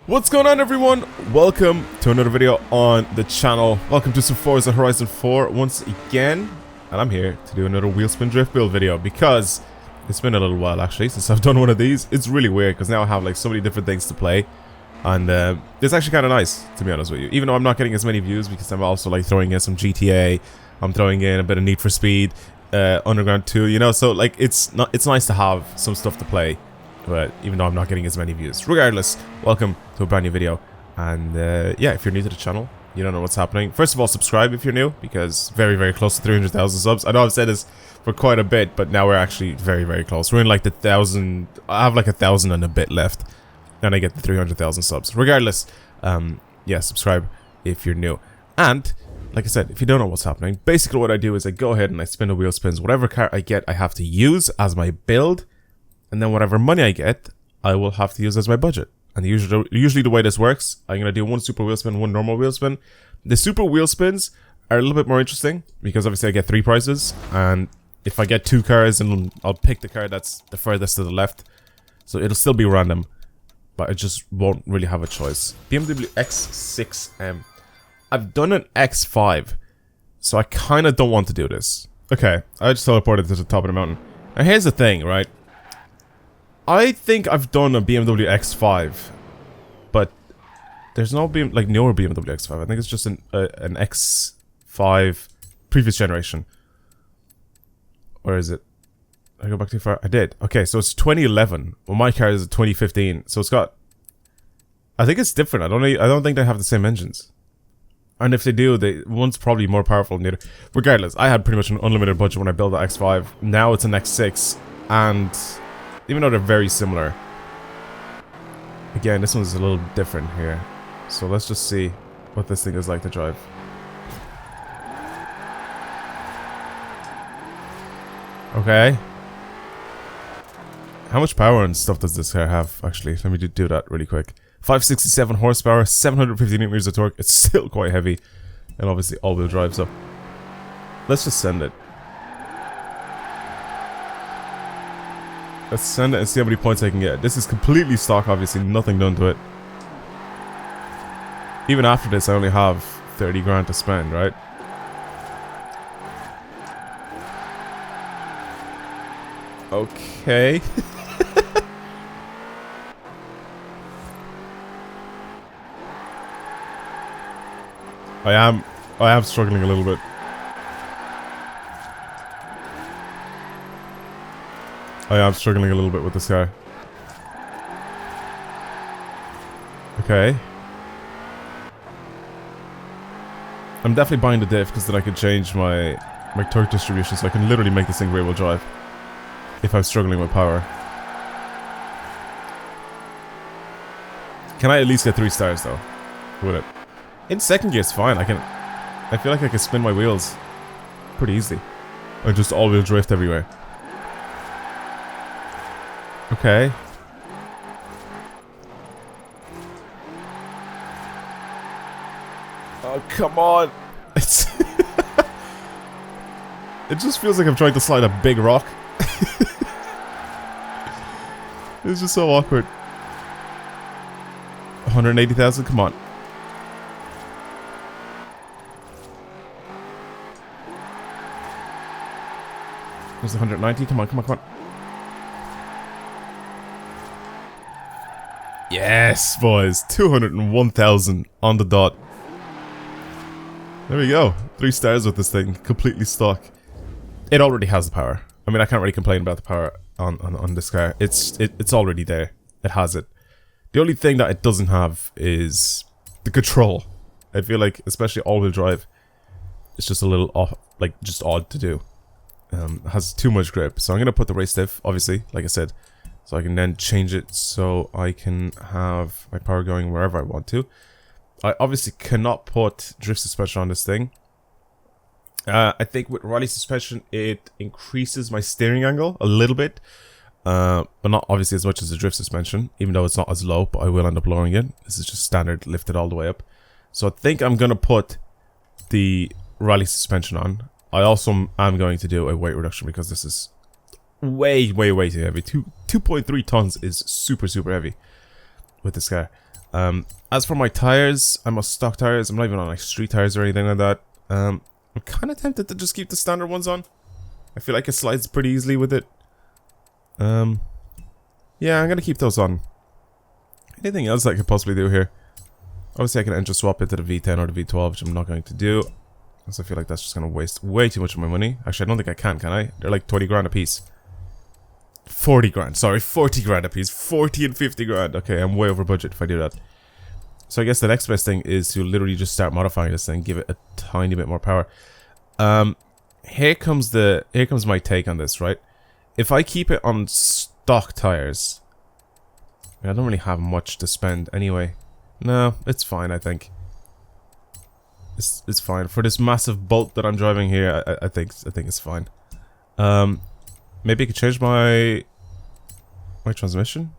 What's going on, everyone? Welcome to another video on the channel. Welcome to some Forza Horizon 4 once again. And I'm here to do another wheel spin drift build video because it's been a little while actually since I've done one of these. It's really weird because now I have like so many different things to play. And it's actually kind of nice, to be honest with you. Even though I'm not getting as many views because I'm also like throwing in some GTA. I'm throwing in a bit of Need for Speed, Underground 2, you know. So like it's nice to have some stuff to play. But even though I'm not getting as many views. Regardless, welcome to a brand new video. And yeah, if you're new to the channel, you don't know what's happening. First of all, subscribe if you're new, because very, very close to 300,000 subs. I know I've said this for quite a bit, but now we're actually very, very close. We're in like the 1,000, I have like 1,000 and a bit left. And I get the 300,000 subs. Regardless, yeah, subscribe if you're new. And, like I said, if you don't know what's happening, basically what I do is I go ahead and I spin the wheel spins. Whatever car I get, I have to use as my build. And then whatever money I get, I will have to use as my budget. And usually the way this works, I'm going to do one super wheel spin, one normal wheel spin. The super wheel spins are a little bit more interesting because obviously I get 3 prizes. And if I get 2 cars, then I'll pick the car that's the furthest to the left. So it'll still be random, but I just won't really have a choice. BMW X6M. I've done an X5, so I kind of don't want to do this. Okay, I just teleported to the top of the mountain. Now here's the thing, right? I think I've done a BMW X5, but there's no newer BMW X5. I think it's just an X5 previous generation. Or is it? Did I go back too far? I did. Okay, so it's 2011. Well, my car is 2015, so it's got. I think it's different. I don't think they have the same engines. And if they do, one's probably more powerful than the other. Regardless, I had pretty much an unlimited budget when I built the X5. Now it's an X6, and even though they're very similar, again, this one's a little different here. So let's just see what this thing is like to drive. Okay. How much power and stuff does this car have, actually? Let me do that really quick. 567 horsepower, 750 newton meters of torque. It's still quite heavy. And obviously all-wheel drive, so let's just send it. Let's send it and see how many points I can get. This is completely stock, obviously, nothing done to it. Even after this, I only have 30 grand to spend, right? Okay. I am struggling a little bit. I am struggling a little bit with this car. Okay. I'm definitely buying the diff because then I can change my torque distribution, so I can literally make this thing rear-wheel drive if I'm struggling with power. Can I at least get 3 stars though with it? In second gear, it's fine. I feel like I can spin my wheels pretty easily. Or just all-wheel drift everywhere. Okay. Oh, come on. It's it just feels like I'm trying to slide a big rock. It's just so awkward. 180,000, come on. There's 190, come on, come on, come on. Yes, boys, 201,000 on the dot. There we go, 3 stars with this thing, completely stock. It already has the power. I mean, I can't really complain about the power on this car. It's already there. It has it. The only thing that it doesn't have is the control. I feel like, especially all-wheel drive, it's just a little off, like just odd to do. It has too much grip, so I'm gonna put the race diff, obviously, like I said. So I can then change it so I can have my power going wherever I want to. I obviously cannot put drift suspension on this thing. I think with rally suspension, it increases my steering angle a little bit. But not obviously as much as the drift suspension, even though it's not as low, but I will end up lowering it. This is just standard, lifted all the way up. So I think I'm going to put the rally suspension on. I also am going to do a weight reduction because this is way too heavy. 2.3 tons is super heavy with this car. As for my tires, I'm on stock tires. I'm not even on like street tires or anything like that. I'm kind of tempted to just keep the standard ones on. I feel like it slides pretty easily with it. Yeah, I'm gonna keep those on. Anything else I could possibly do here? Obviously I can enter swap it to the V10 or the V12, which I'm not going to do, because I feel like that's just gonna waste way too much of my money. Actually, I don't think I can I? They're like 20 grand a piece. 40 grand, sorry, 40 grand a piece. 40 and 50 grand. Okay, I'm way over budget if I do that. So I guess the next best thing is to literally just start modifying this thing, give it a tiny bit more power. Here comes my take on this, right? If I keep it on stock tires, I don't really have much to spend anyway. No, it's fine, I think. It's fine. For this massive bolt that I'm driving here, I think it's fine. Maybe I could change my transmission.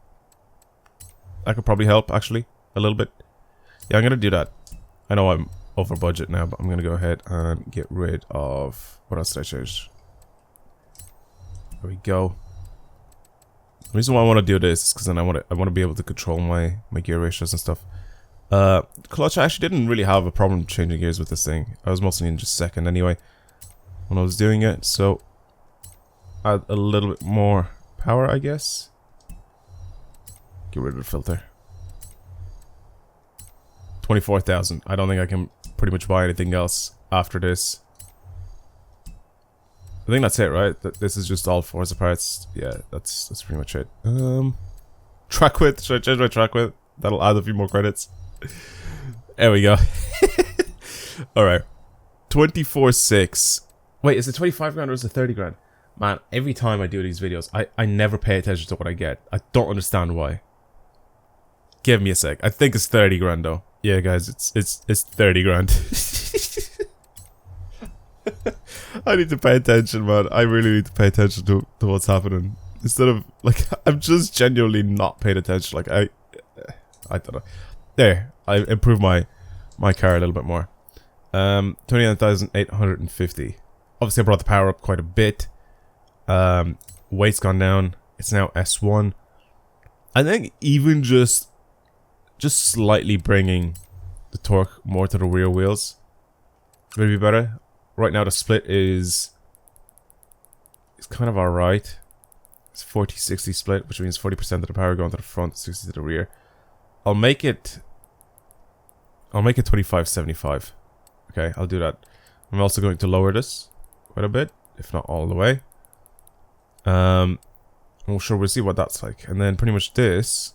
That could probably help, actually, a little bit. Yeah, I'm gonna do that. I know I'm over budget now, but I'm gonna go ahead and get rid of... What else did I change? There we go. The reason why I want to do this is because then I want to be able to control my gear ratios and stuff. Clutch, I actually didn't really have a problem changing gears with this thing. I was mostly in just second anyway when I was doing it, so add a little bit more power, I guess. Get rid of the filter. 24,000. I don't think I can pretty much buy anything else after this. I think that's it, right? This is just all Forza parts. Yeah, that's pretty much it. Track width. Should I change my track width? That'll add a few more credits. There we go. Alright. 24.6. Wait, is it 25 grand or is it 30 grand? Man, every time I do these videos, I never pay attention to what I get. I don't understand why. Give me a sec. I think it's 30 grand though. Yeah, guys, it's 30 grand. I need to pay attention, man. I really need to pay attention to what's happening. Instead of, like, I'm just genuinely not paying attention. Like, I don't know. There, I improved my car a little bit more. 29,850. Obviously, I brought the power up quite a bit. Weight's gone down. It's now S1. I think even just slightly bringing the torque more to the rear wheels would be better. Right now the split is kind of alright. It's 40-60 split, which means 40% of the power going to the front, 60 to the rear. I'll make it 25-75. Okay, I'll do that. I'm also going to lower this quite a bit, if not all the way. Well, sure, we'll see what that's like. And then pretty much this,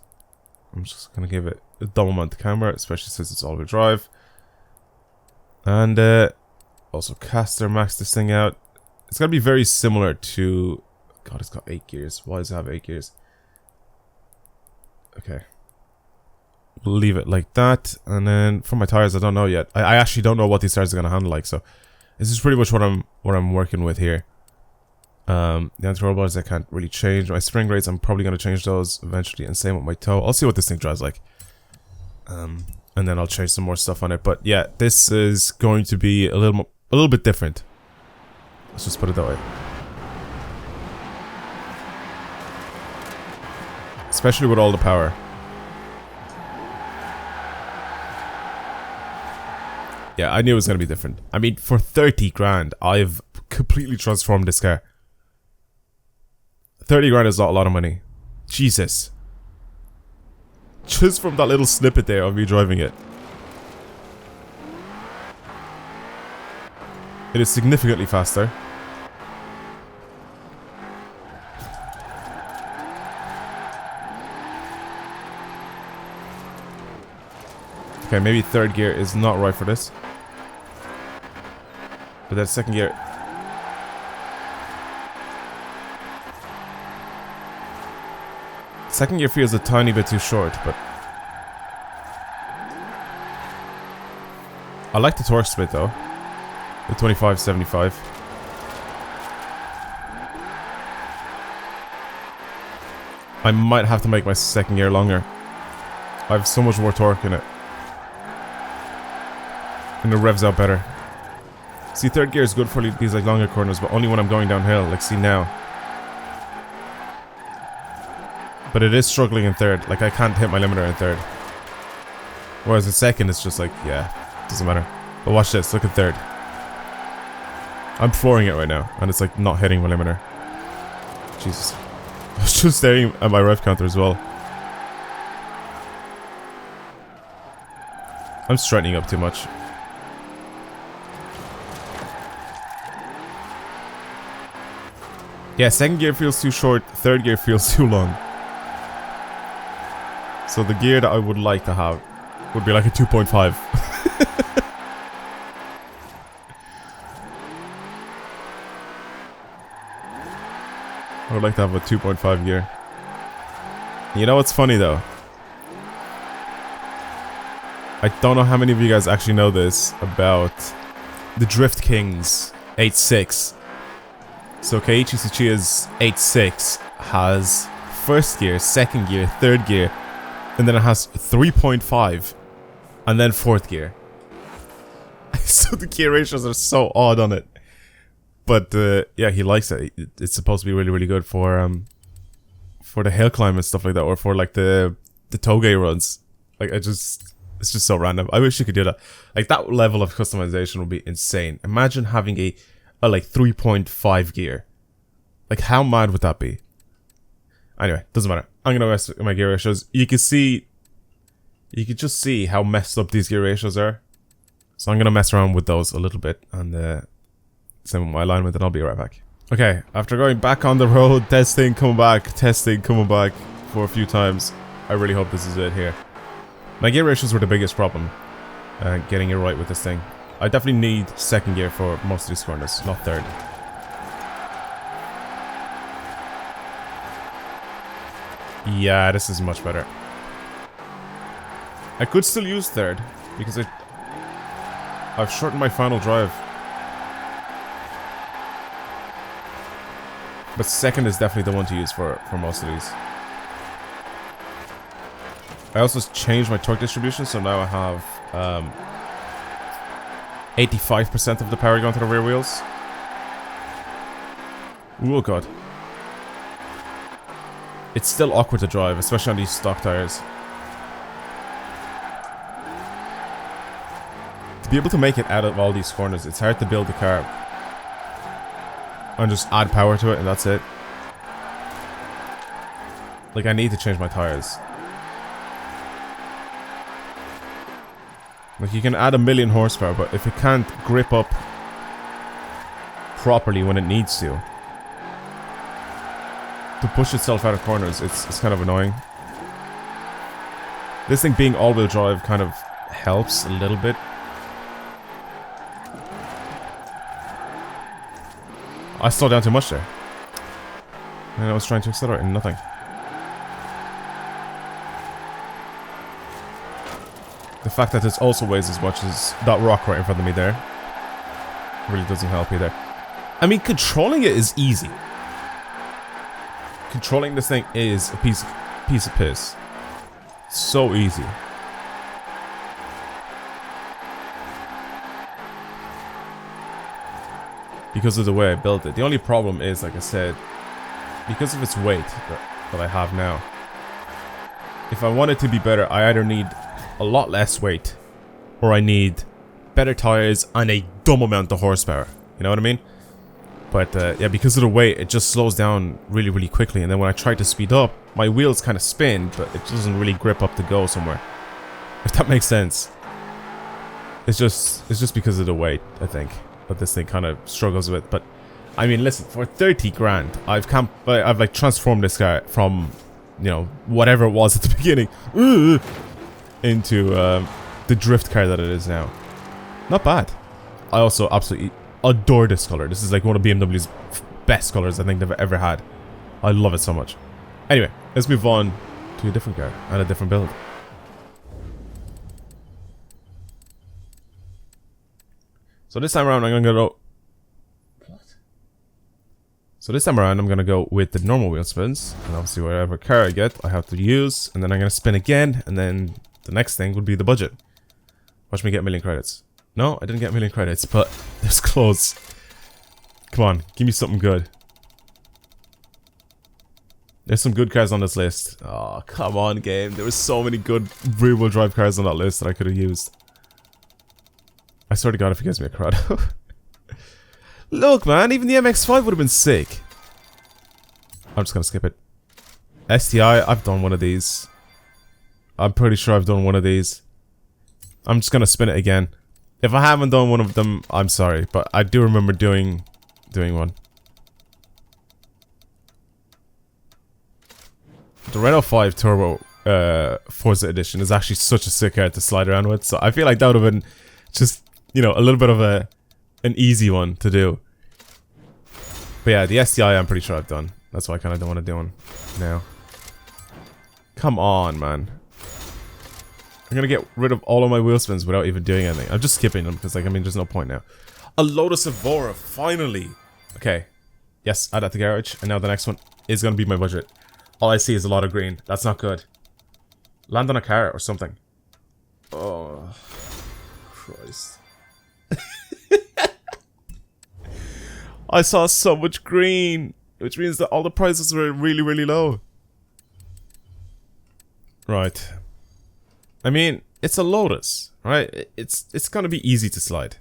I'm just gonna give it a double mount camera, especially since it's all-wheel drive. And also caster, max this thing out. It's gonna be very similar to... God, it's got 8 gears. Why does it have 8 gears? Okay. We'll leave it like that. And then for my tires, I don't know yet. I actually don't know what these tires are gonna handle like, so this is pretty much what I'm working with here. The anti-roll bars I can't really change. My spring rates, I'm probably gonna change those eventually, and same with my toe. I'll see what this thing drives like. And then I'll change some more stuff on it. But yeah, this is going to be a little bit different. Let's just put it that way. Especially with all the power. Yeah, I knew it was going to be different. I mean, for 30 grand, I've completely transformed this car. 30 grand is not a lot of money. Jesus. Just from that little snippet there of me driving it. It is significantly faster. Okay, maybe third gear is not right for this. But that second gear... Second gear feels a tiny bit too short, but... I like the torque split though. The 25-75. I might have to make my second gear longer. I have so much more torque in it. And it revs out better. See, third gear is good for these like longer corners, but only when I'm going downhill, like see now. But it is struggling in third, like I can't hit my limiter in third. Whereas the second is just like, yeah, doesn't matter. But watch this, look at third. I'm flooring it right now, and it's like not hitting my limiter. Jesus. I was just staring at my rev counter as well. I'm straightening up too much. Yeah, second gear feels too short, third gear feels too long. So the gear that I would like to have would be like a 2.5. I would like to have a 2.5 gear. You know what's funny though? I don't know how many of you guys actually know this about the Drift King's H6. So Keiichi Tsuchiya's H6 has first gear, second gear, third gear, and then it has 3.5 and then fourth gear. So the gear ratios are so odd on it. But yeah, he likes it. It's supposed to be really, really good for the hill climb and stuff like that, or for like the toge runs. Like it's just so random. I wish you could do that. Like that level of customization would be insane. Imagine having a like 3.5 gear. Like how mad would that be? Anyway, doesn't matter. I'm gonna mess with my gear ratios. You can just see how messed up these gear ratios are. So I'm gonna mess around with those a little bit and same with my alignment, and I'll be right back. Okay, after going back on the road, testing, coming back for a few times, I really hope this is it here. My gear ratios were the biggest problem, getting it right with this thing. I definitely need second gear for most of these corners, not third. Yeah, this is much better. I could still use third, because I've shortened my final drive. But second is definitely the one to use for most of these. I also changed my torque distribution, so now I have 85% of the power going to the rear wheels. Oh god. It's still awkward to drive, especially on these stock tires. To be able to make it out of all these corners, it's hard to build the car and just add power to it, and that's it. Like, I need to change my tires. Like, you can add 1,000,000 horsepower, but if it can't grip up properly when it needs to push itself out of corners, it's kind of annoying. This thing being all-wheel drive kind of helps a little bit. I slowed down too much there. And I was trying to accelerate and nothing. The fact that this also weighs as much as that rock right in front of me there really doesn't help either. I mean, controlling it is easy. Controlling this thing is a piece of piss. So easy. Because of the way I built it. The only problem is, like I said, because of its weight that I have now. If I want it to be better, I either need a lot less weight, or I need better tires and a dumb amount of horsepower. You know what I mean? But yeah, because of the weight, it just slows down really, really quickly. And then when I try to speed up, my wheels kind of spin, but it doesn't really grip up to go somewhere. If that makes sense. It's just because of the weight, I think, that this thing kind of struggles with. But I mean, listen, for 30 grand, I've like transformed this car from, you know, whatever it was at the beginning into the drift car that it is now. Not bad. I also absolutely adore this color. This is like one of BMW's best colors I think they've ever had. I love it so much. Anyway, let's move on to a different car and a different build. So this time around, I'm gonna go. What? So this time around, I'm gonna go with the normal wheel spins, and obviously whatever car I get, I have to use, and then I'm gonna spin again, and then the next thing would be the budget. Watch me get 1,000,000 credits. No, I didn't get 1,000,000 credits, but it's close. Come on, give me something good. There's some good cars on this list. Oh, come on, game. There were so many good rear-wheel drive cars on that list that I could have used. I swear to God if he gives me a Corrado. Look, man, even the MX-5 would have been sick. I'm just gonna skip it. STI, I've done one of these. I'm pretty sure I've done one of these. I'm just gonna spin it again. If I haven't done one of them, I'm sorry, but I do remember doing one. The Renault 5 Turbo Forza Edition is actually such a sick car to slide around with, so I feel like that would have been just, you know, a little bit of an easy one to do. But yeah, the STI I'm pretty sure I've done. That's why I kind of don't want to do one now. Come on, man. I'm gonna get rid of all of my wheel spins without even doing anything. I'm just skipping them because, like, I mean, there's no point now. A Lotus Evora, finally! Okay. Yes, add that to garage, and now the next one is gonna be my budget. All I see is a lot of green. That's not good. Land on a car or something. Oh, Christ. I saw so much green, which means that all the prices were really, really low. Right. I mean, it's a Lotus, right? It's gonna be easy to slide.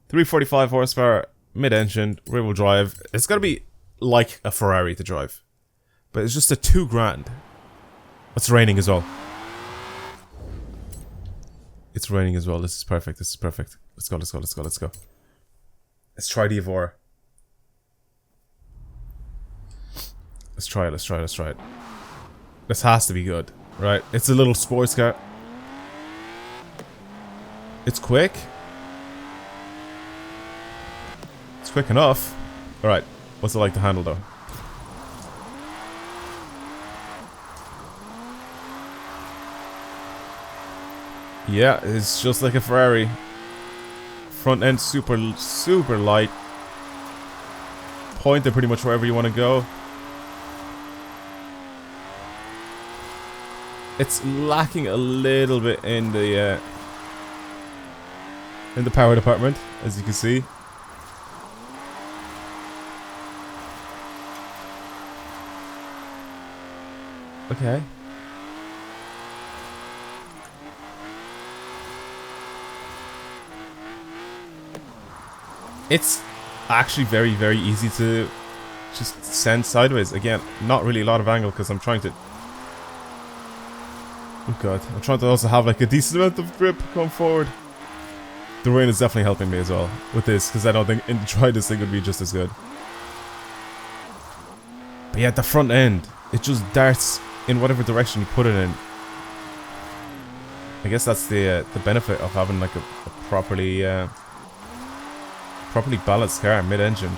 345 horsepower, mid-engine, rear-wheel drive. It's gonna be like a Ferrari to drive, but it's just a $2 grand. It's raining as well. It's raining as well. This is perfect. This is perfect. Let's go. Let's go. Let's go. Let's go. Let's try the Evora. Let's try it. Let's try it. Let's try it. This has to be good, right? It's a little sports car. It's quick. It's quick enough. All right. What's it like to handle, though? Yeah, it's just like a Ferrari. Front end super light. Point it pretty much wherever you want to go. It's lacking a little bit in the power department, as you can see. Okay. It's actually very, very easy to just send sideways. Again, not really a lot of angle because I'm trying to... Oh god. I'm trying to also have like a decent amount of grip going forward. The rain is definitely helping me as well with this because I don't think in try this thing would be just as good. But yeah, the front end, it just darts in whatever direction you put it in. I guess that's the benefit of having like a properly balanced car mid-engine.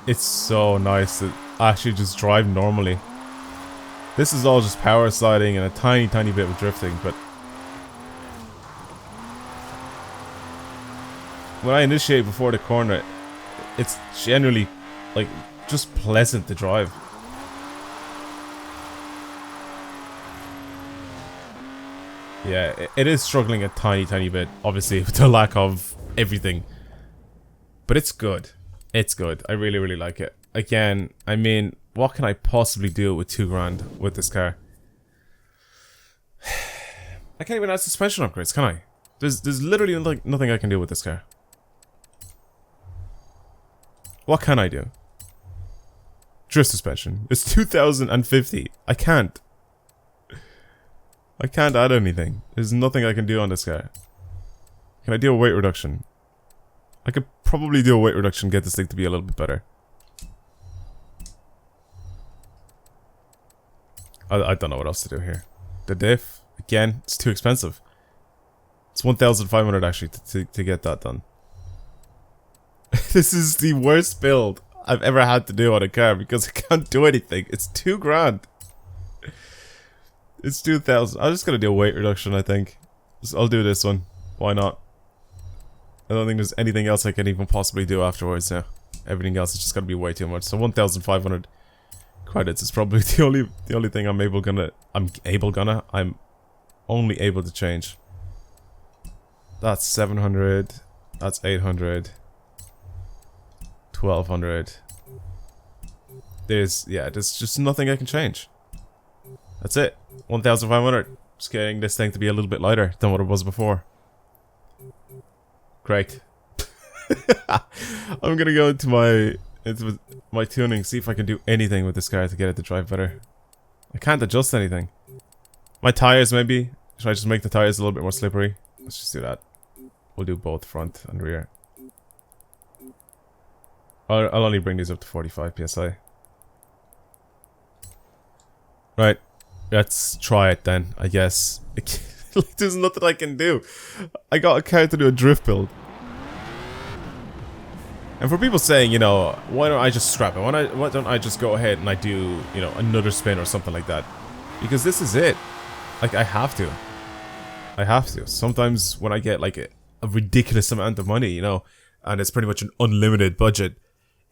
It's so nice to actually just drive normally. This is all just power sliding and a tiny bit of drifting, but when I initiate before the corner, it's generally like just pleasant to drive. Yeah, it is struggling a tiny bit, obviously, with the lack of everything. But it's good. It's good. I really, really like it. Again, I mean, what can I possibly do with $2 grand with this car? I can't even add suspension upgrades, can I? There's literally like nothing I can do with this car. What can I do? Drift suspension. It's 2050. I can't add anything. There's nothing I can do on this car. Can I do a weight reduction? I could probably do a weight reduction, get this thing to be a little bit better. I don't know what else to do here. The diff, again, it's too expensive. It's 1,500 actually to get that done. This is the worst build I've ever had to do on a car because I can't do anything. It's $2 grand. It's 2,000. I'm just gonna do a weight reduction, I think. I'll do this one. Why not? I don't think there's anything else I can even possibly do afterwards now. Everything else is just gonna be way too much. So 1,500 credits is probably the only thing I'm only able to change. That's 700. That's 800. 1200. There's just nothing I can change. That's it. 1500. Just getting this thing to be a little bit lighter than what it was before. Great. I'm gonna go into my tuning, see if I can do anything with this car to get it to drive better. I can't adjust anything. My tires, maybe. Should I just make the tires a little bit more slippery? Let's just do that. We'll do both front and rear. I'll only bring these up to 45 psi. Right. Let's try it then, I guess. Like, there's nothing I can do. I got a car to do a drift build. And for people saying, you know, why don't I just scrap it? Why don't I just go ahead and I do, you know, another spin or something like that? Because this is it. Like, I have to. I have to. Sometimes when I get, like, a ridiculous amount of money, you know, and it's pretty much an unlimited budget,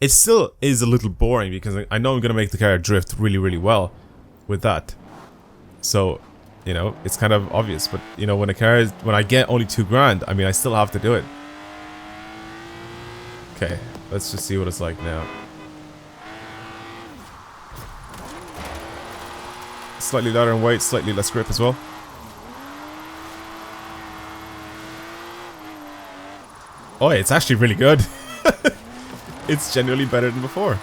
it still is a little boring because I know I'm going to make the car drift really, really well with that. So, you know, it's kind of obvious. But, you know, when I get only $2,000, I mean, I still have to do it. Okay, let's just see what it's like now. Slightly lighter in weight, slightly less grip as well. Oh, it's actually really good. It's genuinely better than before.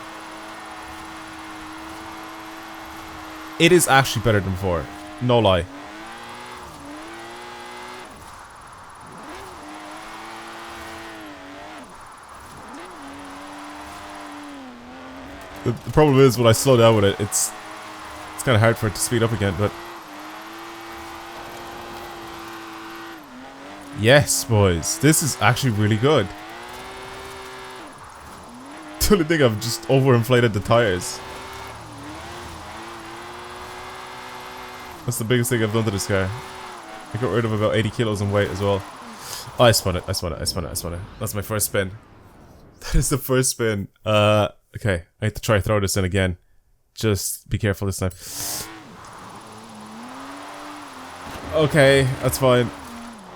It is actually better than before. No lie. The problem is when I slow down with it, it's kind of hard for it to speed up again, but... Yes, boys. This is actually really good. The only thing, I've just overinflated the tires. That's the biggest thing I've done to this car. I got rid of about 80 kilos in weight as well. Oh, I spun it. That's my first spin. That is the first spin. Okay, I have to try throw this in again. Just be careful this time. Okay, that's fine.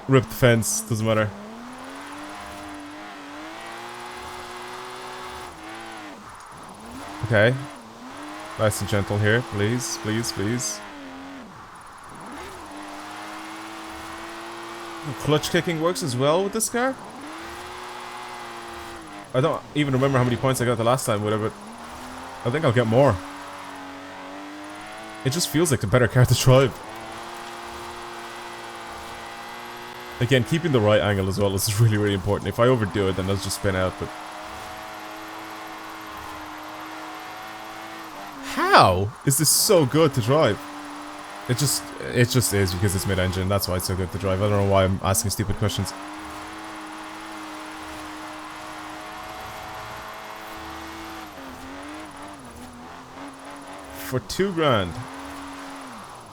Rip the fence, doesn't matter. Okay. Nice and gentle here, please, please, please. Clutch kicking works as well with this car? I don't even remember how many points I got the last time with it, but I think I'll get more. It just feels like a better car to drive. Again, keeping the right angle as well is really, really important. If I overdo it, then I'll just spin out, but... How is this so good to drive? It just is because it's mid-engine. That's why it's so good to drive. I don't know why I'm asking stupid questions. For $2,000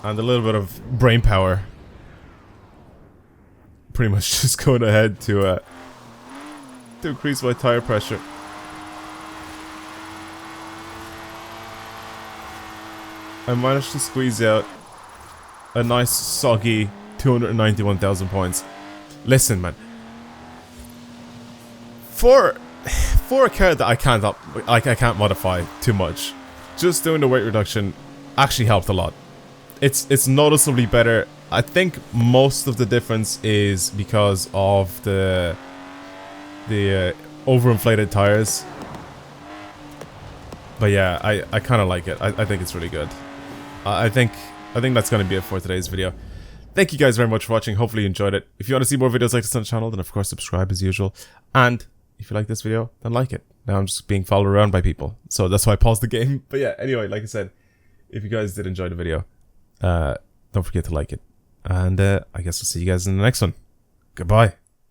and a little bit of brain power, pretty much just going ahead to increase my tire pressure. I managed to squeeze out a nice soggy 291,000 points. Listen, man. For a car that I can't modify too much, just doing the weight reduction actually helped a lot. It's noticeably better. I think most of the difference is because of the overinflated tires. But yeah, I kind of like it. I think it's really good. I think that's going to be it for today's video. Thank you guys very much for watching. Hopefully you enjoyed it. If you want to see more videos like this on the channel, then of course subscribe as usual. And if you like this video, then like it. Now I'm just being followed around by people, so that's why I paused the game. But yeah, anyway, like I said, if you guys did enjoy the video, don't forget to like it. And I guess I'll see you guys in the next one. Goodbye.